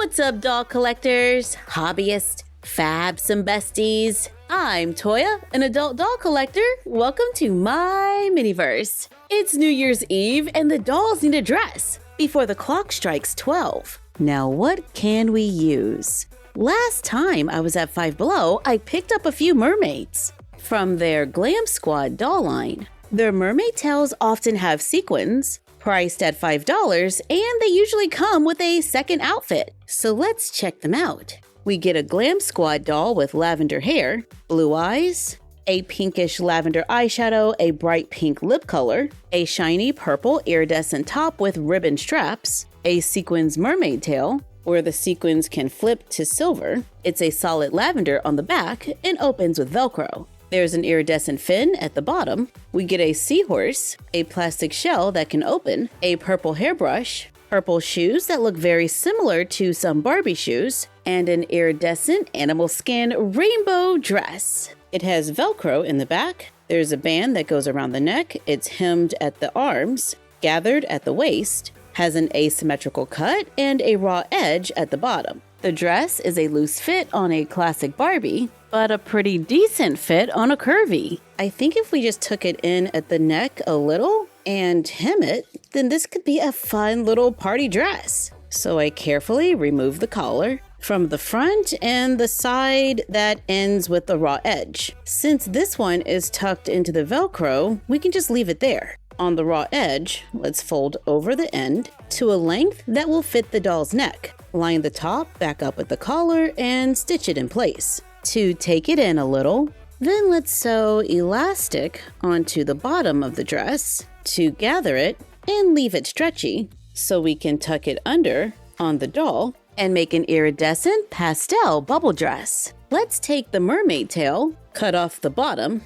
What's up, doll collectors, hobbyists, fabs, and besties? I'm Toya, an adult doll collector. Welcome to my miniverse. It's New Year's Eve and the dolls need a dress before the clock strikes 12. Now what can we use? Last time I was at Five Below, I picked up a few mermaids from their Glam Squad doll line. Their mermaid tails often have sequins, priced at $5, and they usually come with a second outfit. So let's check them out. We get a Glam Squad doll with lavender hair, blue eyes, a pinkish lavender eyeshadow, a bright pink lip color, a shiny purple iridescent top with ribbon straps, a sequins mermaid tail, where the sequins can flip to silver. It's a solid lavender on the back and opens with Velcro. There's an iridescent fin at the bottom. We get a seahorse, a plastic shell that can open, a purple hairbrush, purple shoes that look very similar to some Barbie shoes, and an iridescent animal skin rainbow dress. It has Velcro in the back. There's a band that goes around the neck. It's hemmed at the arms, gathered at the waist, has an asymmetrical cut, and a raw edge at the bottom. The dress is a loose fit on a classic Barbie, but a pretty decent fit on a curvy. I think if we just took it in at the neck a little and hem it, then this could be a fun little party dress. So I carefully remove the collar from the front and the side that ends with the raw edge. Since this one is tucked into the Velcro, we can just leave it there. On the raw edge, let's fold over the end to a length that will fit the doll's neck. Line the top back up with the collar and stitch it in place. To take it in a little, then let's sew elastic onto the bottom of the dress to gather it and leave it stretchy so we can tuck it under on the doll and make an iridescent pastel bubble dress. Let's take the mermaid tail, cut off the bottom,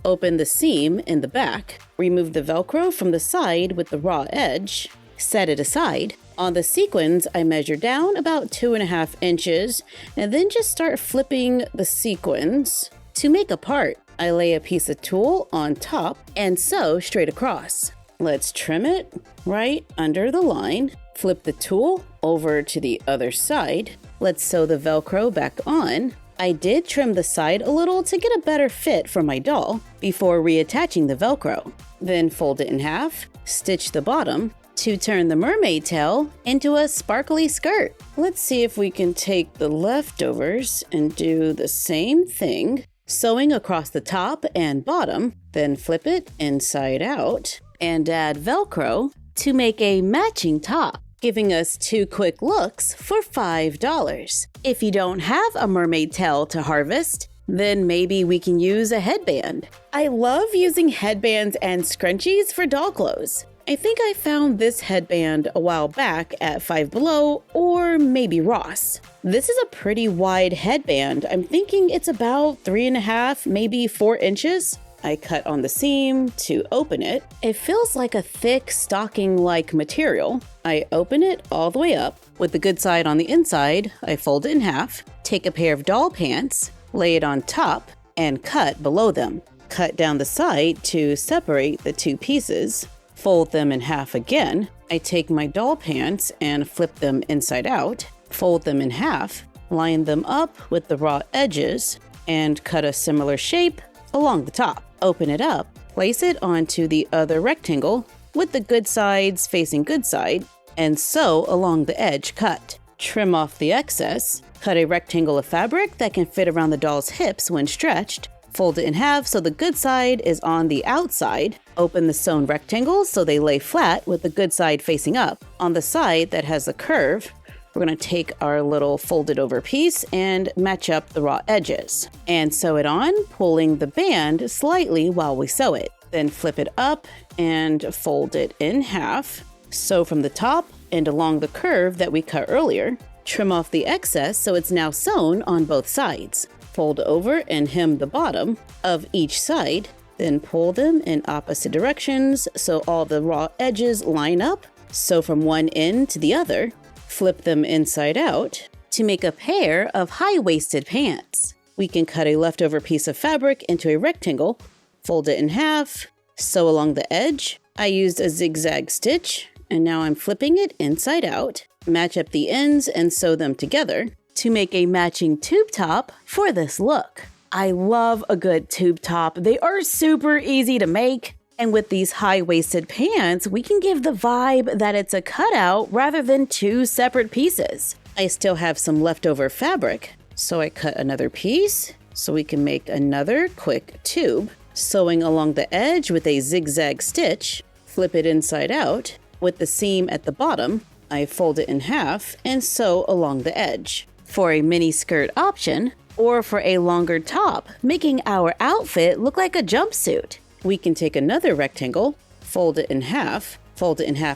open the seam in the back, remove the Velcro from the side with the raw edge, set it aside. On the sequins, I measure down about 2.5 inches and then just start flipping the sequins. To make a part, I lay a piece of tulle on top and sew straight across. Let's trim it right under the line, flip the tulle over to the other side. Let's sew the Velcro back on. I did trim the side a little to get a better fit for my doll before reattaching the Velcro. Then fold it in half, stitch the bottom to turn the mermaid tail into a sparkly skirt. Let's see if we can take the leftovers and do the same thing, sewing across the top and bottom, then flip it inside out and add Velcro to make a matching top, giving us 2 quick looks for $5. If you don't have a mermaid tail to harvest, then maybe we can use a headband. I love using headbands and scrunchies for doll clothes. I think I found this headband a while back at Five Below or maybe Ross. This is a pretty wide headband. I'm thinking it's about 3.5, maybe 4 inches. I cut on the seam to open it. It feels like a thick stocking-like material. I open it all the way up. With the good side on the inside, I fold it in half, take a pair of doll pants, lay it on top, and cut below them. Cut down the side to separate the 2 pieces. Fold them in half again. I take my doll pants and flip them inside out, fold them in half, line them up with the raw edges, and cut a similar shape along the top. Open it up, place it onto the other rectangle with the good sides facing good side, and sew along the edge cut. Trim off the excess, cut a rectangle of fabric that can fit around the doll's hips when stretched, fold it in half so the good side is on the outside. Open the sewn rectangles so they lay flat with the good side facing up. On the side that has a curve, we're going to take our little folded over piece and match up the raw edges and sew it on, pulling the band slightly while we sew it. Then flip it up and fold it in half. Sew from the top and along the curve that we cut earlier. Trim off the excess so it's now sewn on both sides. Fold over and hem the bottom of each side, then pull them in opposite directions so all the raw edges line up. Sew from one end to the other, flip them inside out to make a pair of high-waisted pants. We can cut a leftover piece of fabric into a rectangle, fold it in half, sew along the edge. I used a zigzag stitch, and now I'm flipping it inside out. match up the ends and sew them together to make a matching tube top for this look. I love a good tube top. They are super easy to make. And with these high-waisted pants, we can give the vibe that it's a cutout rather than two separate pieces. I still have some leftover fabric, so I cut another piece so we can make another quick tube. Sewing along the edge with a zigzag stitch, flip it inside out. With the seam at the bottom, I fold it in half and sew along the edge. For a mini skirt option, or for a longer top, making our outfit look like a jumpsuit, we can take another rectangle, fold it in half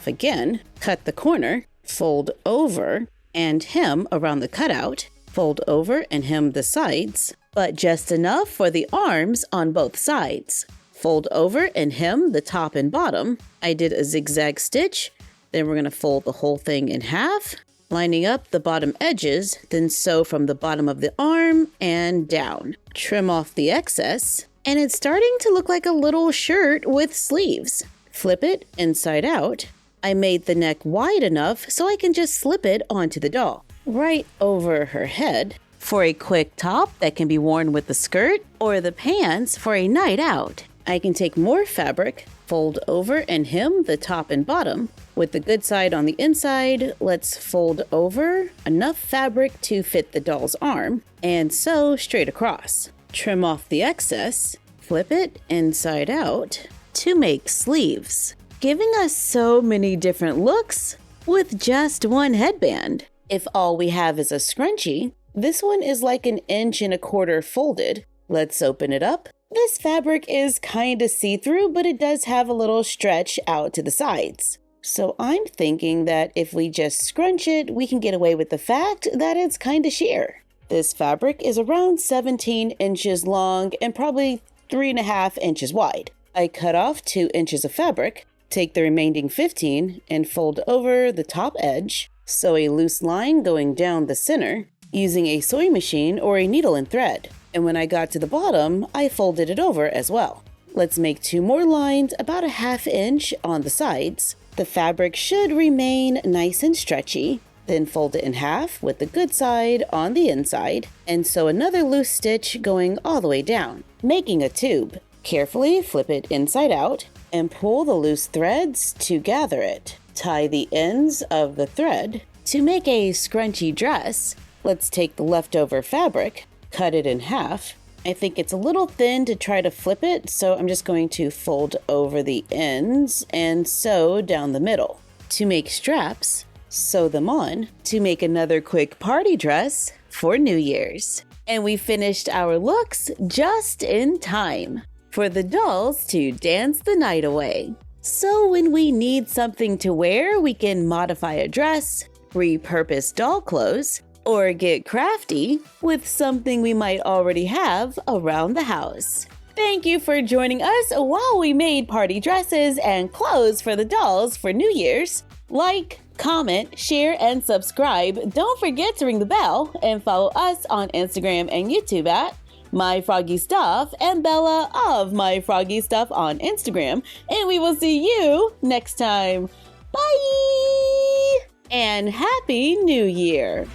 again, cut the corner, fold over, and hem around the cutout, fold over and hem the sides, but just enough for the arms on both sides. Fold over and hem the top and bottom. I did a zigzag stitch, then we're going to fold the whole thing in half, lining up the bottom edges, then sew from the bottom of the arm and down. Trim off the excess, and it's starting to look like a little shirt with sleeves. Flip it inside out. I made the neck wide enough so I can just slip it onto the doll, right over her head, for a quick top that can be worn with the skirt or the pants for a night out. I can take more fabric, fold over and hem the top and bottom. With the good side on the inside, let's fold over enough fabric to fit the doll's arm and sew straight across. Trim off the excess, flip it inside out to make sleeves, giving us so many different looks with just one headband. If all we have is a scrunchie, this one is like 1.25 inches folded. Let's open it up. This fabric is kinda see-through, but it does have a little stretch out to the sides. So I'm thinking that if we just scrunch it, we can get away with the fact that it's kinda sheer. This fabric is around 17 inches long and probably 3.5 inches wide. I cut off 2 inches of fabric, take the remaining 15 and fold over the top edge, sew a loose line going down the center using a sewing machine or a needle and thread. And when I got to the bottom, I folded it over as well. Let's make 2 more lines about 1/2 inch on the sides. The fabric should remain nice and stretchy. Then fold it in half with the good side on the inside and sew another loose stitch going all the way down, making a tube. Carefully flip it inside out and pull the loose threads to gather it. Tie the ends of the thread. To make a scrunchy dress, let's take the leftover fabric, cut it in half. I think it's a little thin to try to flip it, so I'm just going to fold over the ends and sew down the middle. To make straps, sew them on to make another quick party dress for New Year's. And we finished our looks just in time for the dolls to dance the night away. So when we need something to wear, we can modify a dress, repurpose doll clothes, or get crafty with something we might already have around the house. Thank you for joining us while we made party dresses and clothes for the dolls for New Year's. Like, comment, share, and subscribe. Don't forget to ring the bell and follow us on Instagram and YouTube at MyFroggyStuff and Bella of MyFroggyStuff on Instagram. And we will see you next time. Bye! And Happy New Year!